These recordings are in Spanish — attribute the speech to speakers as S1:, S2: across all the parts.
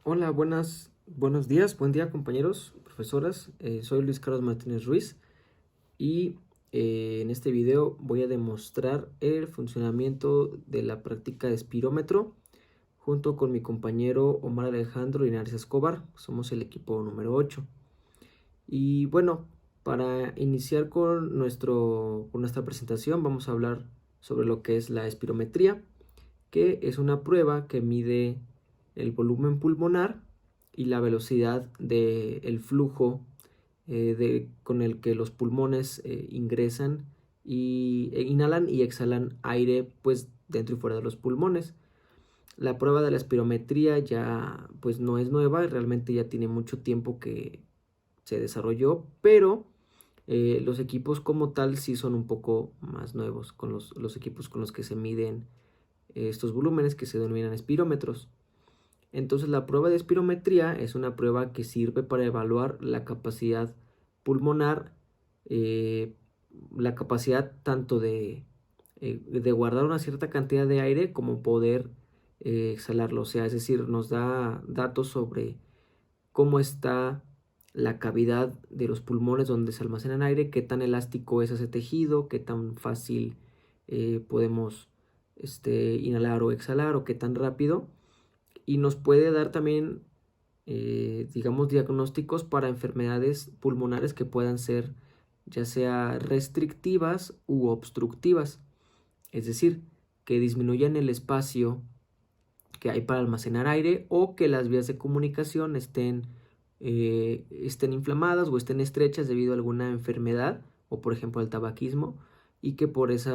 S1: Hola, buenos días, buen día compañeros, profesoras. Soy Luis Carlos Martínez Ruiz y en este video voy a demostrar el funcionamiento de la práctica de espirómetro junto con mi compañero Omar Alejandro Linares Escobar. Somos el equipo número 8. Y bueno, para iniciar con nuestra presentación vamos a hablar sobre lo que es la espirometría, que es una prueba que mide el volumen pulmonar y la velocidad del flujo con el que los pulmones ingresan inhalan y exhalan aire pues dentro y fuera de los pulmones. La prueba de la espirometría ya pues no es nueva, realmente ya tiene mucho tiempo que se desarrolló, pero los equipos como tal sí son un poco más nuevos con los equipos con los que se miden estos volúmenes que se denominan espirómetros. Entonces la prueba de espirometría es una prueba que sirve para evaluar la capacidad pulmonar, eh, la capacidad tanto de guardar una cierta cantidad de aire como poder exhalarlo. O sea, es decir, nos da datos sobre cómo está la cavidad de los pulmones donde se almacenan aire, qué tan elástico es ese tejido, qué tan fácil podemos inhalar o exhalar o qué tan rápido. Y nos puede dar también, digamos, diagnósticos para enfermedades pulmonares que puedan ser ya sea restrictivas u obstructivas, es decir, que disminuyan el espacio que hay para almacenar aire o que las vías de comunicación estén inflamadas o estén estrechas debido a alguna enfermedad o por ejemplo al tabaquismo y que por ese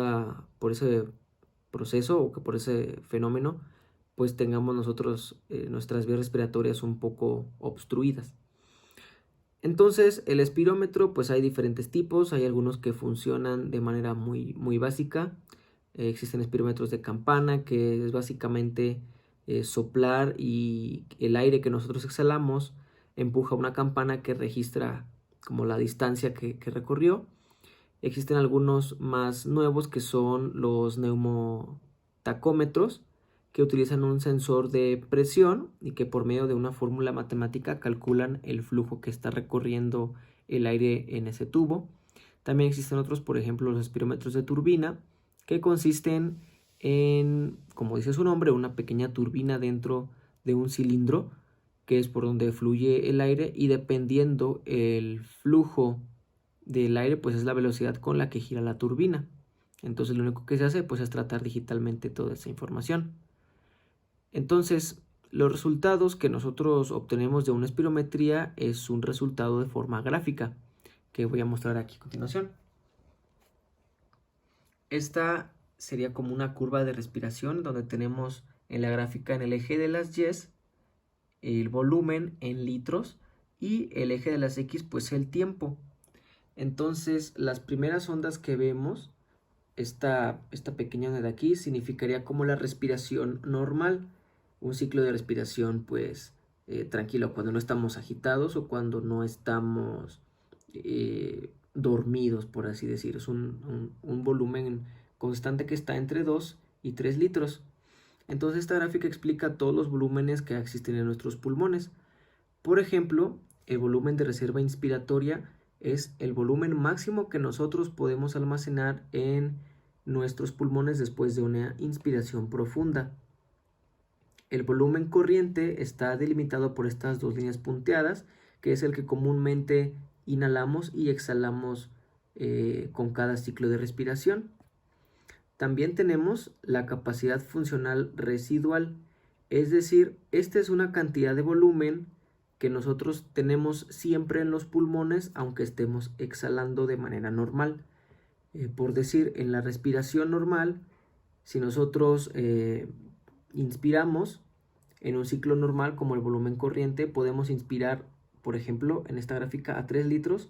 S1: proceso o que por ese fenómeno pues tengamos nosotros nuestras vías respiratorias un poco obstruidas. Entonces el espirómetro pues hay diferentes tipos, hay algunos que funcionan de manera muy básica. Existen espirómetros de campana, que es básicamente soplar y el aire que nosotros exhalamos empuja una campana que registra como la distancia que recorrió. Existen algunos más nuevos que son los neumotacómetros, que utilizan un sensor de presión y que por medio de una fórmula matemática calculan el flujo que está recorriendo el aire en ese tubo. También existen otros, por ejemplo, los espirómetros de turbina, que consisten en, como dice su nombre, una pequeña turbina dentro de un cilindro, que es por donde fluye el aire, y dependiendo el flujo del aire, pues es la velocidad con la que gira la turbina. Entonces lo único que se hace pues es tratar digitalmente toda esa información. Entonces, los resultados que nosotros obtenemos de una espirometría es un resultado de forma gráfica, que voy a mostrar aquí a continuación. Esta sería como una curva de respiración donde tenemos en la gráfica en el eje de las Y el volumen en litros y el eje de las X pues el tiempo. Entonces las primeras ondas que vemos, esta pequeña onda de aquí, significaría como la respiración normal, un ciclo de respiración pues tranquilo, cuando no estamos agitados o cuando no estamos dormidos, por así decir. Es un volumen constante que está entre 2 y 3 litros. Entonces esta gráfica explica todos los volúmenes que existen en nuestros pulmones. Por ejemplo, el volumen de reserva inspiratoria es el volumen máximo que nosotros podemos almacenar en nuestros pulmones después de una inspiración profunda. El volumen corriente está delimitado por estas dos líneas punteadas, que es el que comúnmente inhalamos y exhalamos con cada ciclo de respiración. También tenemos la capacidad funcional residual, es decir, esta es una cantidad de volumen que nosotros tenemos siempre en los pulmones aunque estemos exhalando de manera normal. Por decir, en la respiración normal, si nosotros inspiramos en un ciclo normal como el volumen corriente, podemos inspirar, por ejemplo, en esta gráfica a 3 litros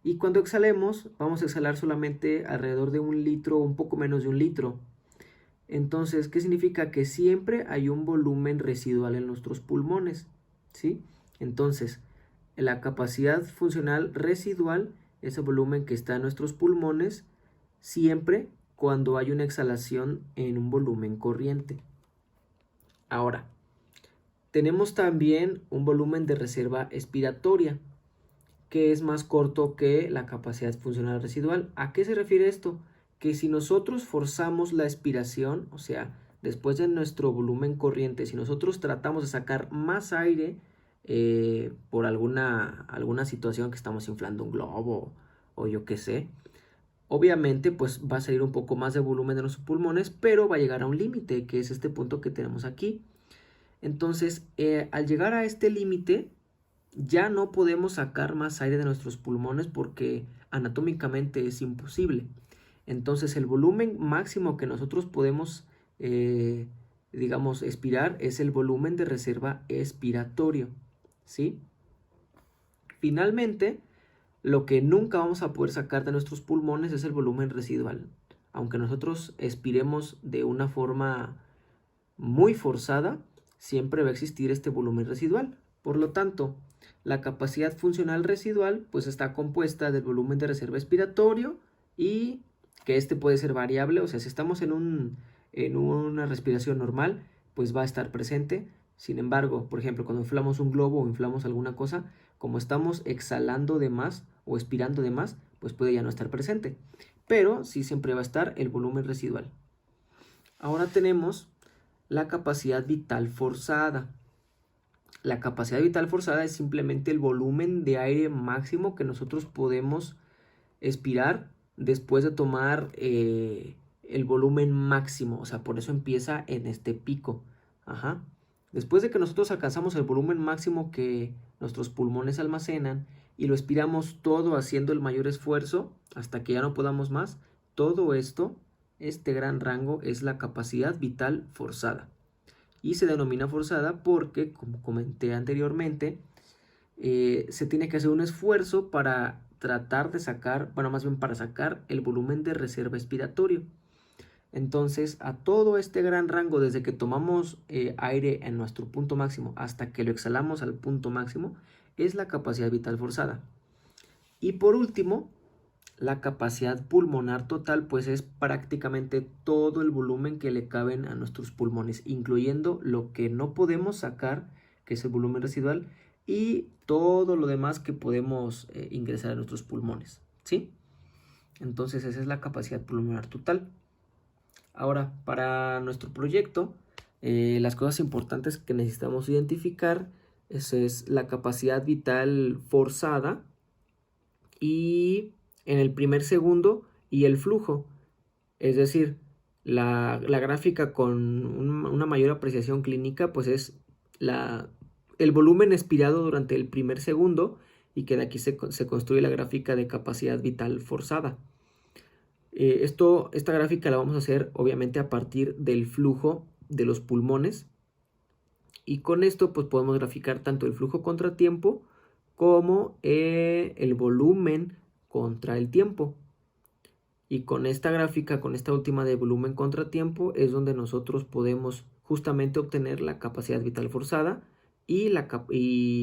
S1: y cuando exhalemos vamos a exhalar solamente alrededor de 1 litro o un poco menos de 1 litro. Entonces, ¿qué significa? Que siempre hay un volumen residual en nuestros pulmones, ¿sí? Entonces, la capacidad funcional residual, ese volumen que está en nuestros pulmones, siempre cuando hay una exhalación en un volumen corriente. Ahora, Tenemos también un volumen de reserva expiratoria, que es más corto que la capacidad funcional residual. ¿A qué se refiere esto? Que si nosotros forzamos la expiración, o sea, después de nuestro volumen corriente, si nosotros tratamos de sacar más aire por alguna situación que estamos inflando un globo o yo qué sé, obviamente pues va a salir un poco más de volumen de nuestros pulmones, pero va a llegar a un límite, que es este punto que tenemos aquí. Entonces, al llegar a este límite, ya no podemos sacar más aire de nuestros pulmones porque anatómicamente es imposible. Entonces el volumen máximo que nosotros podemos, digamos, expirar es el volumen de reserva expiratorio, ¿sí? Finalmente, lo que nunca vamos a poder sacar de nuestros pulmones es el volumen residual. Aunque nosotros expiremos de una forma muy forzada, siempre va a existir este volumen residual. Por lo tanto, la capacidad funcional residual pues está compuesta del volumen de reserva expiratorio y que este puede ser variable, o sea, si estamos en una respiración normal, pues va a estar presente. Sin embargo, por ejemplo, cuando inflamos un globo o inflamos alguna cosa, como estamos exhalando de más o expirando de más, pues puede ya no estar presente. Pero sí siempre va a estar el volumen residual. Ahora tenemos la capacidad vital forzada. La capacidad vital forzada es simplemente el volumen de aire máximo que nosotros podemos expirar después de tomar el volumen máximo. O sea, por eso empieza en este pico. Ajá. Después de que nosotros alcanzamos el volumen máximo que nuestros pulmones almacenan y lo expiramos todo haciendo el mayor esfuerzo hasta que ya no podamos más, todo esto, este gran rango, es la capacidad vital forzada. Y se denomina forzada porque, como comenté anteriormente, se tiene que hacer un esfuerzo para tratar de sacar, bueno, más bien para sacar el volumen de reserva expiratorio. Entonces, a todo este gran rango, desde que tomamos aire en nuestro punto máximo hasta que lo exhalamos al punto máximo, es la capacidad vital forzada. Y por último, la capacidad pulmonar total, pues es prácticamente todo el volumen que le caben a nuestros pulmones, incluyendo lo que no podemos sacar, que es el volumen residual, y todo lo demás que podemos ingresar a nuestros pulmones, ¿sí? Entonces esa es la capacidad pulmonar total. Ahora, para nuestro proyecto, las cosas importantes que necesitamos identificar es la capacidad vital forzada y en el primer segundo y el flujo. Es decir, la gráfica con una mayor apreciación clínica pues es el volumen expirado durante el primer segundo y que de aquí se construye la gráfica de capacidad vital forzada. Esta gráfica la vamos a hacer obviamente a partir del flujo de los pulmones y con esto pues podemos graficar tanto el flujo contra tiempo como el volumen contra el tiempo. Y con esta gráfica, con esta última de volumen contra tiempo, es donde nosotros podemos justamente obtener la capacidad vital forzada y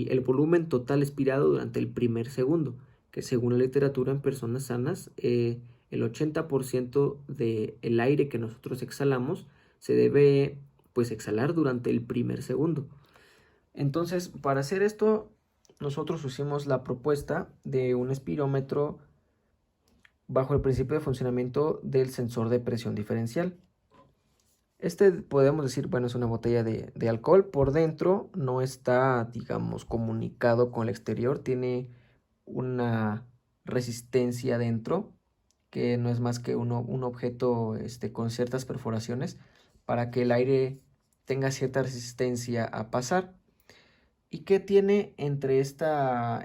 S1: el volumen total expirado durante el primer segundo, que según la literatura en personas sanas, el 80% del aire que nosotros exhalamos se debe pues exhalar durante el primer segundo. Entonces, para hacer esto, nosotros hicimos la propuesta de un espirómetro bajo el principio de funcionamiento del sensor de presión diferencial. Este podemos decir, bueno, es una botella de alcohol. Por dentro no está, digamos, comunicado con el exterior. Tiene una resistencia dentro, que no es más que un objeto con ciertas perforaciones para que el aire tenga cierta resistencia a pasar. ¿Y qué tiene entre esta,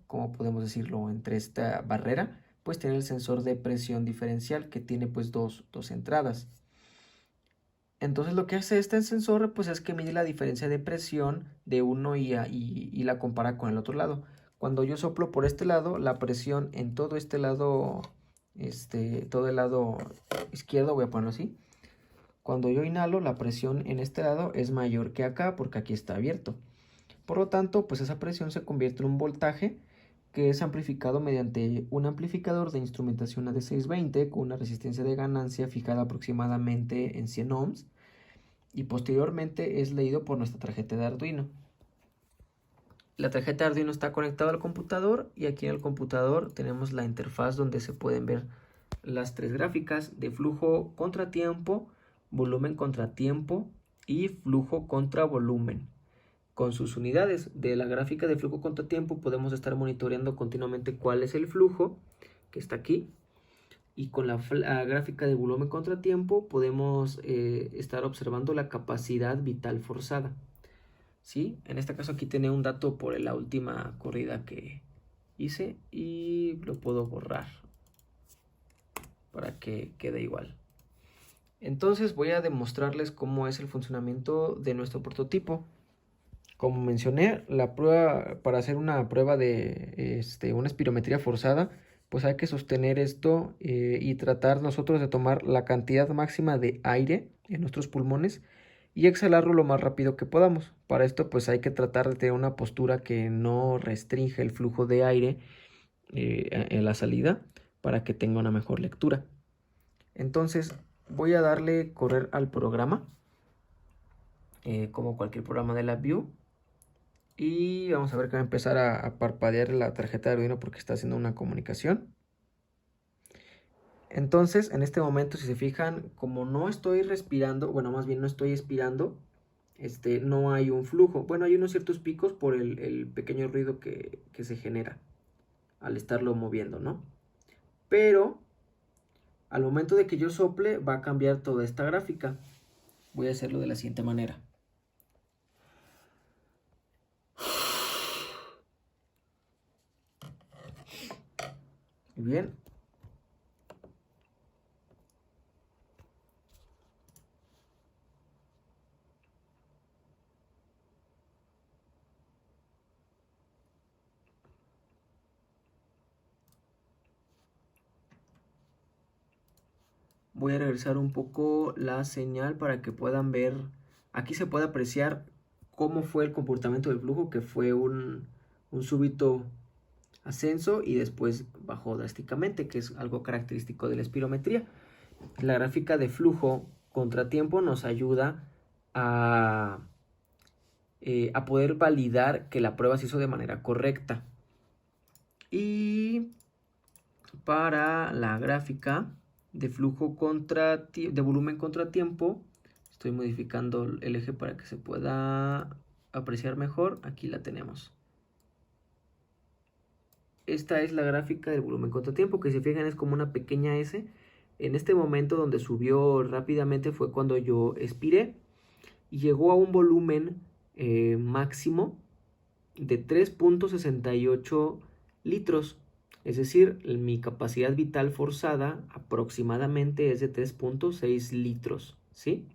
S1: cómo podemos decirlo, entre esta barrera? Pues tiene el sensor de presión diferencial que tiene pues dos entradas. Entonces lo que hace este sensor pues es que mide la diferencia de presión de uno y la compara con el otro lado. Cuando yo soplo por este lado, la presión en todo este lado, todo el lado izquierdo, voy a ponerlo así. Cuando yo inhalo, la presión en este lado es mayor que acá porque aquí está abierto. Por lo tanto, pues esa presión se convierte en un voltaje que es amplificado mediante un amplificador de instrumentación AD620 con una resistencia de ganancia fijada aproximadamente en 100 ohms. y posteriormente es leído por nuestra tarjeta de Arduino. La tarjeta de Arduino está conectada al computador y aquí en el computador tenemos la interfaz donde se pueden ver las tres gráficas de flujo contra tiempo, volumen contra tiempo y flujo contra volumen. Con sus unidades de la gráfica de flujo contra tiempo podemos estar monitoreando continuamente cuál es el flujo que está aquí. Y con la gráfica de volumen contra tiempo podemos estar observando la capacidad vital forzada. ¿Sí? En este caso aquí tiene un dato por la última corrida que hice y lo puedo borrar para que quede igual. Entonces voy a demostrarles cómo es el funcionamiento de nuestro prototipo. Como mencioné, la prueba, para hacer una prueba de una espirometría forzada, pues hay que sostener esto y tratar nosotros de tomar la cantidad máxima de aire en nuestros pulmones y exhalarlo lo más rápido que podamos. Para esto pues hay que tratar de tener una postura que no restringe el flujo de aire en la salida para que tenga una mejor lectura. Entonces voy a darle correr al programa como cualquier programa de LabVIEW. Y vamos a ver que va a empezar a parpadear la tarjeta de Arduino porque está haciendo una comunicación. Entonces, en este momento, si se fijan, como no estoy respirando, bueno, más bien no estoy expirando, no hay un flujo. Bueno, hay unos ciertos picos por el pequeño ruido que se genera al estarlo moviendo, ¿no? Pero, al momento de que yo sople, va a cambiar toda esta gráfica. Voy a hacerlo de la siguiente manera. Muy bien. Voy a regresar un poco la señal para que puedan ver. Aquí se puede apreciar cómo fue el comportamiento del flujo, que fue un súbito ascenso y después bajó drásticamente, que es algo característico de la espirometría. La gráfica de flujo contratiempo nos ayuda a poder validar que la prueba se hizo de manera correcta. Y para la gráfica de flujo de volumen contra tiempo, estoy modificando el eje para que se pueda apreciar mejor. Aquí la tenemos. Esta es la gráfica del volumen contra tiempo, que si fijan es como una pequeña S. En este momento donde subió rápidamente fue cuando yo expiré y llegó a un volumen máximo de 3.68 litros. Es decir, mi capacidad vital forzada aproximadamente es de 3.6 litros, ¿sí?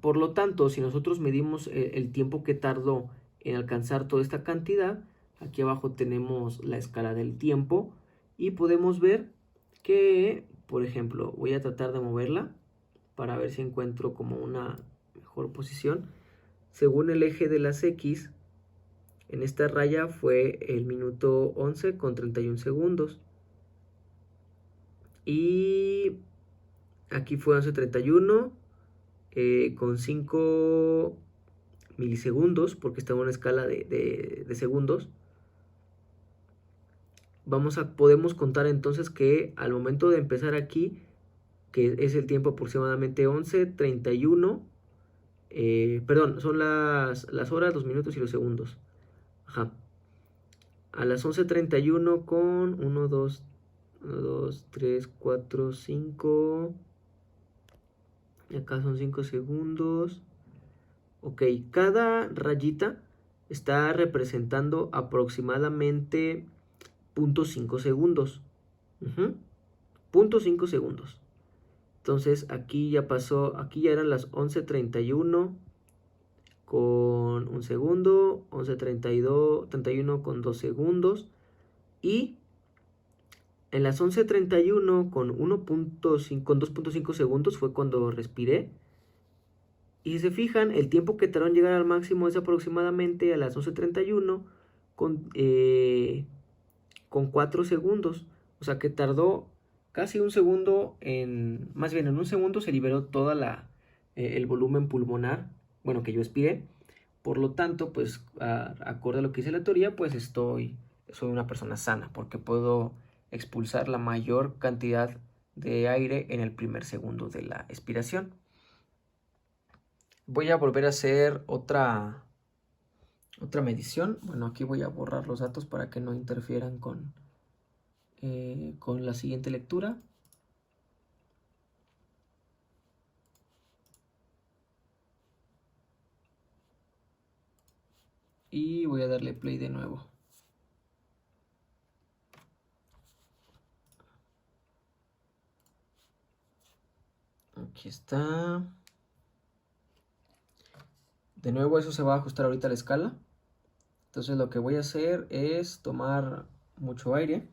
S1: Por lo tanto, si nosotros medimos el tiempo que tardó en alcanzar toda esta cantidad, aquí abajo tenemos la escala del tiempo y podemos ver que, por ejemplo, voy a tratar de moverla para ver si encuentro como una mejor posición. Según el eje de las X, en esta raya fue el minuto 11 con 31 segundos. Y aquí fue 11:31 con 5 milisegundos, porque está en una escala de segundos. Podemos contar entonces que al momento de empezar aquí, que es el tiempo aproximadamente 11:31, perdón, son las horas, los minutos y los segundos. Ajá. A las 11:31 con 1, 2, 3, 4, 5. Y acá son 5 segundos. Ok, cada rayita está representando aproximadamente 0.5 segundos. 0.5 segundos. Entonces aquí ya pasó, aquí ya eran las 11:31 con 1 segundo, 11:31 con 2 segundos y en las 11:31 con 2.5 segundos fue cuando respiré. Y si se fijan, el tiempo que tardó en llegar al máximo es aproximadamente a las 11:31 con 4 segundos. O sea que tardó casi un segundo más bien en un segundo se liberó toda la el volumen pulmonar, bueno, que yo expiré. Por lo tanto, pues acorde a lo que dice la teoría, pues soy una persona sana porque puedo expulsar la mayor cantidad de aire en el primer segundo de la expiración. Voy a volver a hacer otra medición. Bueno, aquí voy a borrar los datos para que no interfieran con la siguiente lectura. Y voy a darle play de nuevo. Aquí está. De nuevo eso se va a ajustar ahorita a la escala. Entonces lo que voy a hacer es tomar mucho aire.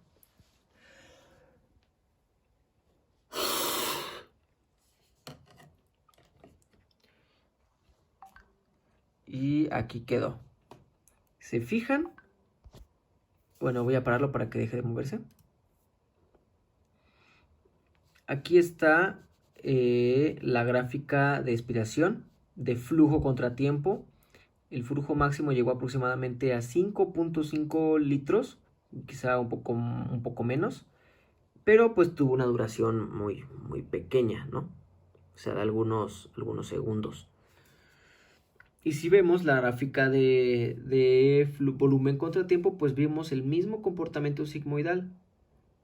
S1: Y aquí quedó. ¿Se fijan? Bueno, voy a pararlo para que deje de moverse. Aquí está la gráfica de expiración, de flujo contra tiempo. El flujo máximo llegó aproximadamente a 5.5 litros, quizá un poco menos, pero pues tuvo una duración muy pequeña, ¿no? O sea, de algunos segundos. Y si vemos la gráfica de volumen contra tiempo, pues vemos el mismo comportamiento sigmoidal,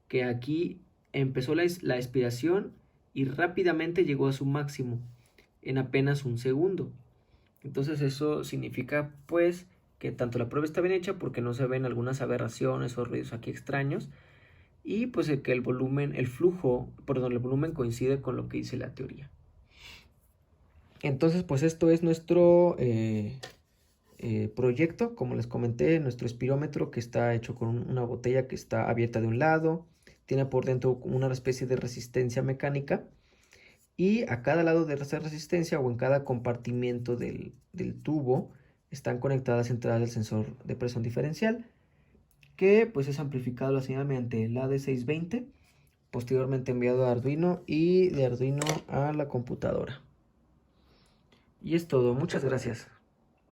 S1: que aquí empezó la expiración y rápidamente llegó a su máximo en apenas un segundo. Entonces eso significa pues que tanto la prueba está bien hecha porque no se ven algunas aberraciones o ruidos aquí extraños, y pues que el volumen coincide con lo que dice la teoría. Entonces pues esto es nuestro proyecto, como les comenté, nuestro espirómetro, que está hecho con una botella que está abierta de un lado, tiene por dentro una especie de resistencia mecánica, y a cada lado de esa resistencia o en cada compartimiento del tubo están conectadas entradas del sensor de presión diferencial, que pues es amplificado la señal mediante el AD620, posteriormente enviado a Arduino y de Arduino a la computadora. Y es todo, muchas gracias.